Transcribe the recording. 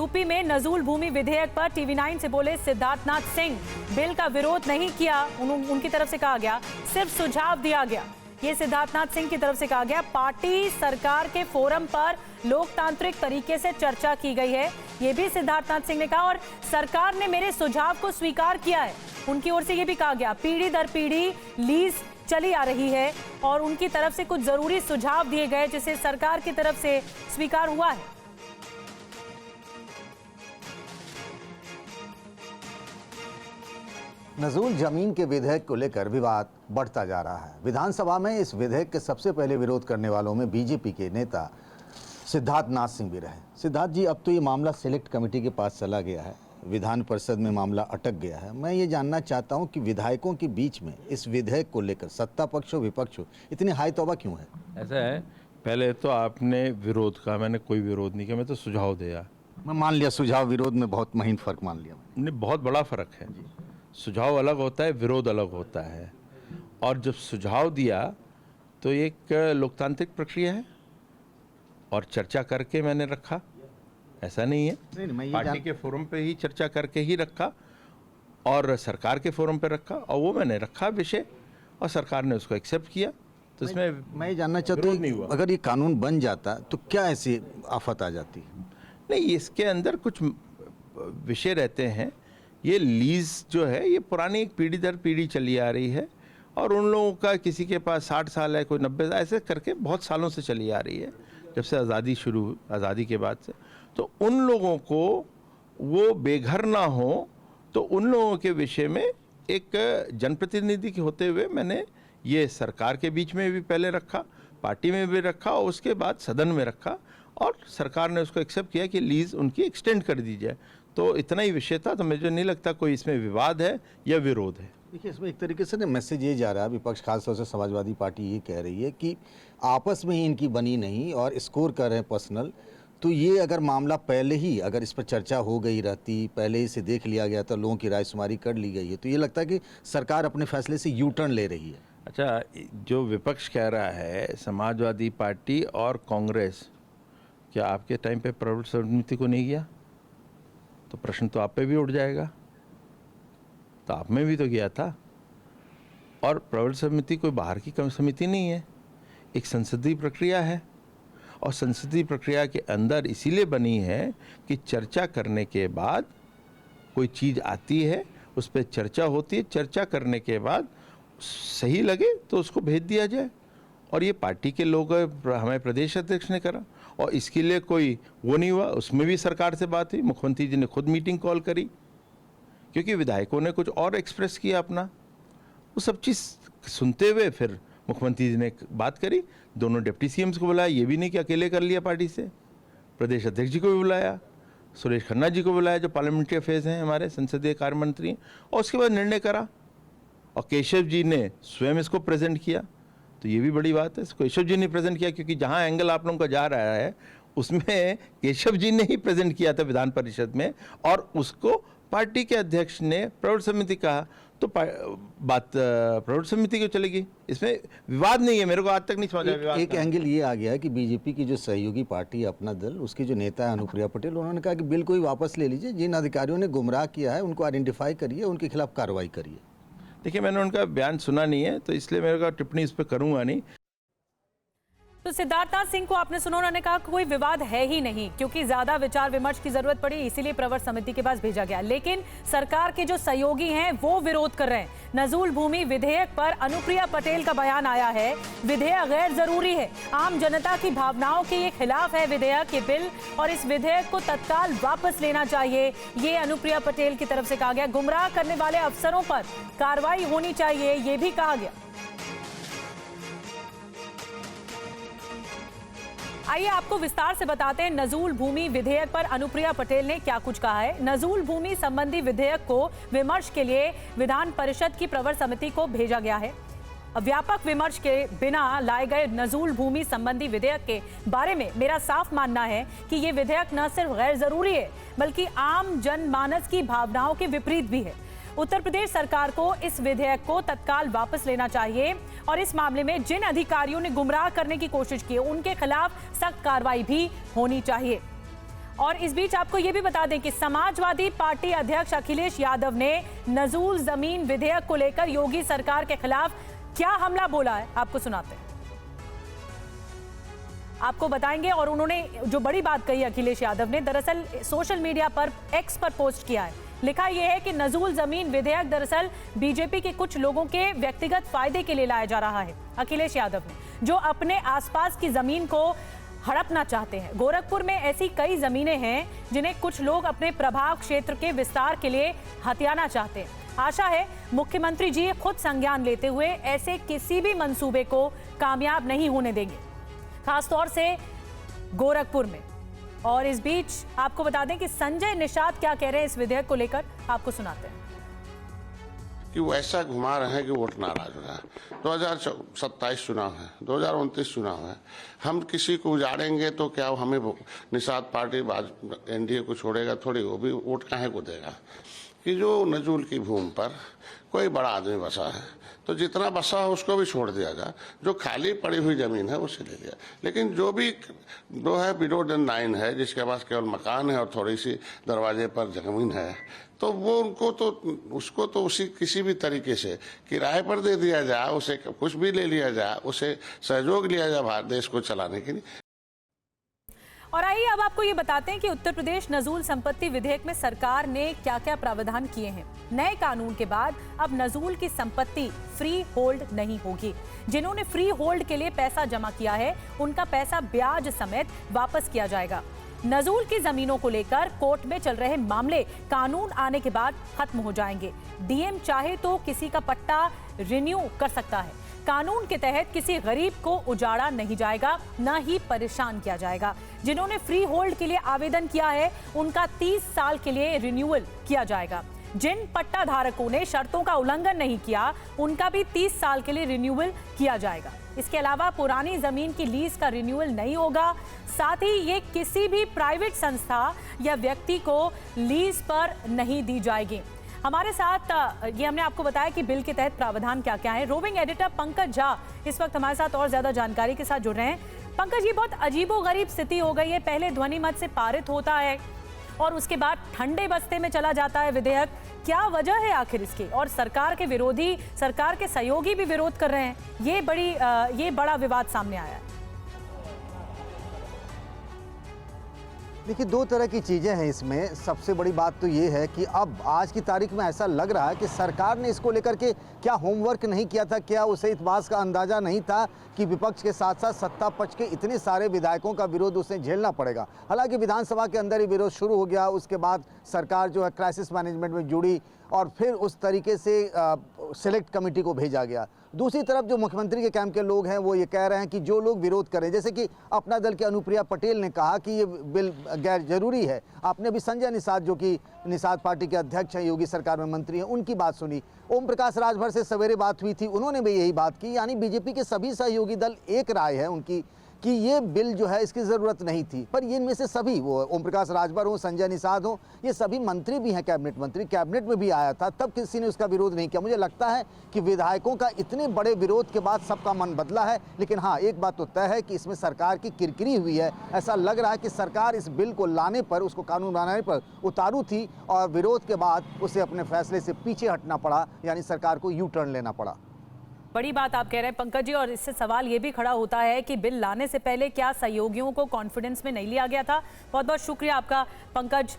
UP में नजूल भूमि विधेयक पर टीवी9 से बोले सिद्धार्थनाथ सिंह, बिल का विरोध नहीं किया, उनकी तरफ से कहा गया, सिर्फ सुझाव दिया गया। ये सिद्धार्थनाथ सिंह की तरफ से कहा गया। पार्टी सरकार के फोरम पर लोकतांत्रिक तरीके से चर्चा की गई है, ये भी सिद्धार्थनाथ सिंह ने कहा, और सरकार ने मेरे सुझाव को स्वीकार किया है। उनकी ओर से ये भी कहा गया पीढ़ी दर पीढ़ी लीज चली आ रही है और उनकी तरफ से कुछ जरूरी सुझाव दिए गए जिसे सरकार की तरफ से स्वीकार हुआ है। नजूल जमीन के विधेयक को लेकर विवाद बढ़ता जा रहा है। विधानसभा में इस विधेयक के सबसे पहले विरोध करने वालों में बीजेपी के नेता सिद्धार्थनाथ सिंह भी रहे। सिद्धार्थ जी, अब तो ये मामला सिलेक्ट कमेटी के पास चला गया है, विधान परिषद में मामला अटक गया है। मैं ये जानना चाहता हूं कि विधायकों के बीच में इस विधेयक को लेकर सत्ता पक्ष हो विपक्ष हो इतनी हाई तौबा क्यों है? ऐसा है, पहले तो आपने विरोध कहा, मैंने कोई विरोध नहीं किया, मैं तो सुझाव दिया। मैं मान लिया सुझाव विरोध में बहुत महीन फर्क मान लिया। नहीं, बहुत बड़ा फर्क है। सुझाव अलग होता है, विरोध अलग होता है। और जब सुझाव दिया तो एक लोकतांत्रिक प्रक्रिया है और चर्चा करके मैंने रखा, ऐसा नहीं है। पार्टी के फोरम पे ही चर्चा करके ही रखा और सरकार के फोरम पे रखा और वो मैंने रखा विषय और सरकार ने उसको एक्सेप्ट किया। तो इसमें मैं ये जानना चाहता हूँ अगर ये कानून बन जाता तो क्या ऐसी आफत आ जाती? नहीं, इसके अंदर कुछ विषय रहते हैं। ये लीज जो है ये पुरानी एक पीढ़ी दर पीढ़ी चली आ रही है और उन लोगों का किसी के पास 60 साल है, कोई 90 साल, ऐसे करके बहुत सालों से चली आ रही है, जब से आज़ादी शुरू हुई, आज़ादी के बाद से। तो उन लोगों को वो बेघर ना हो, तो उन लोगों के विषय में एक जनप्रतिनिधि के होते हुए मैंने ये सरकार के बीच में भी पहले रखा, पार्टी में भी रखा और उसके बाद सदन में रखा और सरकार ने उसको एक्सेप्ट किया कि लीज उनकी एक्सटेंड कर दी जाए। तो इतना ही विषय था। तो मुझे नहीं लगता कोई इसमें विवाद है या विरोध है। देखिए, इसमें एक तरीके से ना मैसेज ये जा रहा है, विपक्ष खासतौर से समाजवादी पार्टी ये कह रही है कि आपस में ही इनकी बनी नहीं और स्कोर कर रहे हैं पर्सनल। तो ये अगर मामला पहले ही अगर इस पर चर्चा हो गई रहती, पहले ही से देख लिया गया था, लोगों की रायशुमारी कर ली गई है, तो ये लगता है कि सरकार अपने फैसले से यू टर्न ले रही है। अच्छा, जो विपक्ष कह रहा है समाजवादी पार्टी और कांग्रेस, क्या आपके टाइम पे प्रवर समिति को नहीं गया? तो प्रश्न तो आप पे भी उठ जाएगा। तो आप में भी तो गया था। और प्रवर समिति कोई बाहर की समिति नहीं है, एक संसदीय प्रक्रिया है और संसदीय प्रक्रिया के अंदर इसीलिए बनी है कि चर्चा करने के बाद कोई चीज़ आती है, उस पर चर्चा होती है, चर्चा करने के बाद सही लगे तो उसको भेज दिया जाए। और ये पार्टी के लोग, हमारे प्रदेश अध्यक्ष ने करा और इसके लिए कोई वो नहीं हुआ। उसमें भी सरकार से बात हुई, मुख्यमंत्री जी ने खुद मीटिंग कॉल करी क्योंकि विधायकों ने कुछ और एक्सप्रेस किया अपना। वो सब चीज़ सुनते हुए फिर मुख्यमंत्री जी ने बात करी, दोनों डिप्टी सीएम्स को बुलाया, ये भी नहीं कि अकेले कर लिया पार्टी से, प्रदेश अध्यक्ष जी को भी बुलाया, सुरेश खन्ना जी को बुलाया जो पार्लियामेंट्री अफेयर्स हैं, हमारे संसदीय कार्य मंत्री हैं, और उसके बाद निर्णय करा और केशव जी ने स्वयं इसको प्रेजेंट किया। तो ये भी बड़ी बात है, केशव जी ने प्रेजेंट किया क्योंकि जहाँ एंगल आप लोगों का जा रहा है उसमें केशव जी ने ही प्रेजेंट किया था विधान परिषद में और उसको पार्टी के अध्यक्ष ने प्रवर समिति कहा, तो बात प्रवर समिति को चलेगी। इसमें विवाद नहीं है, मेरे को आज तक नहीं समझ आया। एक एंगल ये आ गया है कि बीजेपी की जो सहयोगी पार्टी अपना दल, उसके जो नेता है अनुप्रिया पटेल, उन्होंने कहा कि बिल को ही वापस ले लीजिए, जिन अधिकारियों ने गुमराह किया है उनको आइडेंटिफाई करिए, उनके खिलाफ कार्रवाई करिए। देखिए, मैंने उनका बयान सुना नहीं है तो इसलिए मेरे को टिप्पणी इस पर करूंगा नहीं। तो सिद्धार्थनाथ सिंह को आपने सुना, उन्होंने कहा कोई विवाद है ही नहीं क्योंकि ज्यादा विचार विमर्श की जरूरत पड़ी, इसीलिए प्रवर समिति के पास भेजा गया। लेकिन सरकार के जो सहयोगी हैं वो विरोध कर रहे हैं। नजूल भूमि विधेयक पर अनुप्रिया पटेल का बयान आया है, विधेयक गैर जरूरी है, आम जनता की भावनाओं के खिलाफ है विधेयक, ये बिल, और इस विधेयक को तत्काल वापस लेना चाहिए, ये अनुप्रिया पटेल की तरफ से कहा गया। गुमराह करने वाले अफसरों पर कार्रवाई होनी चाहिए, ये भी कहा गया। आइए आपको विस्तार से बताते हैं नजूल भूमि विधेयक पर अनुप्रिया पटेल ने क्या कुछ कहा है। नजूल भूमि संबंधी विधेयक को विमर्श के लिए विधान परिषद की प्रवर समिति को भेजा गया है। व्यापक विमर्श के बिना लाए गए नजूल भूमि संबंधी विधेयक के बारे में मेरा साफ मानना है कि ये विधेयक न सिर्फ गैर जरूरी है बल्कि आम जनमानस की भावनाओं के विपरीत भी है। उत्तर प्रदेश सरकार को इस विधेयक को तत्काल वापस लेना चाहिए और इस मामले में जिन अधिकारियों ने गुमराह करने की कोशिश की उनके खिलाफ सख्त कार्रवाई भी होनी चाहिए। और इस बीच आपको यह भी बता दें कि समाजवादी पार्टी अध्यक्ष अखिलेश यादव ने नजूल जमीन विधेयक को लेकर योगी सरकार के खिलाफ क्या हमला बोला है, आपको सुनाते हैं, आपको बताएंगे। और उन्होंने जो बड़ी बात कही अखिलेश यादव ने, दरअसल सोशल मीडिया पर एक्स पर पोस्ट किया है। लिखा यह है कि नजूल जमीन विधेयक दरअसल बीजेपी के कुछ लोगों के व्यक्तिगत फायदे के लिए लाया जा रहा है। अखिलेश यादव ने, जो अपने आसपास की जमीन को हड़पना चाहते हैं। गोरखपुर में ऐसी कई जमीनें हैं जिन्हें कुछ लोग अपने प्रभाव क्षेत्र के विस्तार के लिए हथियाना चाहते हैं। आशा है मुख्यमंत्री जी खुद संज्ञान लेते हुए ऐसे किसी भी मंसूबे को कामयाब नहीं होने देंगे, खासतौर से गोरखपुर में। और इस बीच आपको बता दें कि संजय निषाद क्या कह रहे हैं इस विधेयक को लेकर, आपको सुनाते हैं। कि वो ऐसा घुमा रहे हैं कि वोट नाराज हो रहा है। 2027 चुनाव है, 2029 चुनाव है। हम किसी को उजाड़ेंगे तो क्या हमें निषाद पार्टी एनडीए को छोड़ेगा थोड़ी, वो भी वोट काहे को देगा। कि जो नजूल की भूमि पर कोई बड़ा आदमी बसा है तो जितना बसा हो उसको भी छोड़ दिया जाए, जो खाली पड़ी हुई जमीन है उसे ले लिया। लेकिन जो भी जो है बिलो 9 है, जिसके पास केवल मकान है और थोड़ी सी दरवाजे पर जमीन है, तो वो उसको तो उसी किसी भी तरीके से किराए पर दे दिया जाए, उसे कुछ भी ले लिया जाए, उसे सहयोग लिया जाए भारत देश को चलाने के लिए। और आइए अब आपको ये बताते हैं कि उत्तर प्रदेश नजूल संपत्ति विधेयक में सरकार ने क्या क्या प्रावधान किए हैं। नए कानून के बाद अब नजूल की संपत्ति फ्री होल्ड नहीं होगी। जिन्होंने फ्री होल्ड के लिए पैसा जमा किया है उनका पैसा ब्याज समेत वापस किया जाएगा। नजूल की जमीनों को लेकर कोर्ट में चल रहे मामले कानून आने के बाद खत्म हो जाएंगे। डीएम चाहे तो किसी का पट्टा रिन्यू कर सकता है। कानून के तहत किसी गरीब को उजाड़ा नहीं जाएगा, न ही परेशान किया जाएगा। जिन्होंने फ्री होल्ड के लिए आवेदन किया है उनका 30 साल के लिए रिन्यूअल किया जाएगा। जिन पट्टा धारकों ने शर्तों का उल्लंघन नहीं किया उनका भी 30 साल के लिए रिन्यूअल किया जाएगा। इसके अलावा पुरानी जमीन की लीज का रिन्यूअल नहीं होगा। साथ ही ये किसी भी प्राइवेट संस्था या व्यक्ति को लीज पर नहीं दी जाएगी। हमारे साथ ये हमने आपको बताया कि बिल के तहत प्रावधान क्या क्या है। रोविंग एडिटर पंकज झा इस वक्त हमारे साथ और ज्यादा जानकारी के साथ जुड़ रहे हैं। पंकज, ये बहुत अजीबोगरीब स्थिति हो गई है। पहले ध्वनि मत से पारित होता है और उसके बाद ठंडे बस्ते में चला जाता है विधेयक। क्या वजह है आखिर इसकी? और सरकार के विरोधी, सरकार के सहयोगी भी विरोध कर रहे हैं। ये बड़ा विवाद सामने आया है। देखिए, दो तरह की चीज़ें हैं इसमें। सबसे बड़ी बात तो ये है कि अब आज की तारीख में ऐसा लग रहा है कि सरकार ने इसको लेकर के क्या होमवर्क नहीं किया था, क्या उसे इस बात का अंदाज़ा नहीं था कि विपक्ष के साथ साथ सत्ता पक्ष के इतने सारे विधायकों का विरोध उसे झेलना पड़ेगा। हालांकि विधानसभा के अंदर ही विरोध शुरू हो गया, उसके बाद सरकार जो है क्राइसिस मैनेजमेंट में जुड़ी और फिर उस तरीके से सेलेक्ट कमेटी को भेजा गया। दूसरी तरफ जो मुख्यमंत्री के कैंप के लोग हैं वो ये कह रहे हैं कि जो लोग विरोध करें, जैसे कि अपना दल की अनुप्रिया पटेल ने कहा कि ये बिल गैर जरूरी है। आपने अभी संजय निषाद, जो कि निषाद पार्टी के अध्यक्ष हैं, योगी सरकार में मंत्री हैं, उनकी बात सुनी। ओम प्रकाश राजभर से सवेरे बात हुई थी, उन्होंने भी यही बात की। यानी बीजेपी के सभी सहयोगी दल एक राय है उनकी कि ये बिल जो है इसकी ज़रूरत नहीं थी। पर ये इनमें से सभी, वो ओम प्रकाश राजभर हो, संजय निषाद हो, ये सभी मंत्री भी हैं, कैबिनेट मंत्री, कैबिनेट में भी आया था, तब किसी ने उसका विरोध नहीं किया। मुझे लगता है कि विधायकों का इतने बड़े विरोध के बाद सबका मन बदला है। लेकिन हाँ, एक बात तो तय है कि इसमें सरकार की किरकिरी हुई है। ऐसा लग रहा है कि सरकार इस बिल को लाने पर, उसको कानून बनाने पर उतारू थी और विरोध के बाद उसे अपने फैसले से पीछे हटना पड़ा, यानी सरकार को यू टर्न लेना पड़ा। बड़ी बात आप कह रहे हैं पंकज जी, और इससे सवाल ये भी खड़ा होता है कि बिल लाने से पहले क्या सहयोगियों को कॉन्फिडेंस में नहीं लिया गया था? बहुत बहुत शुक्रिया आपका पंकज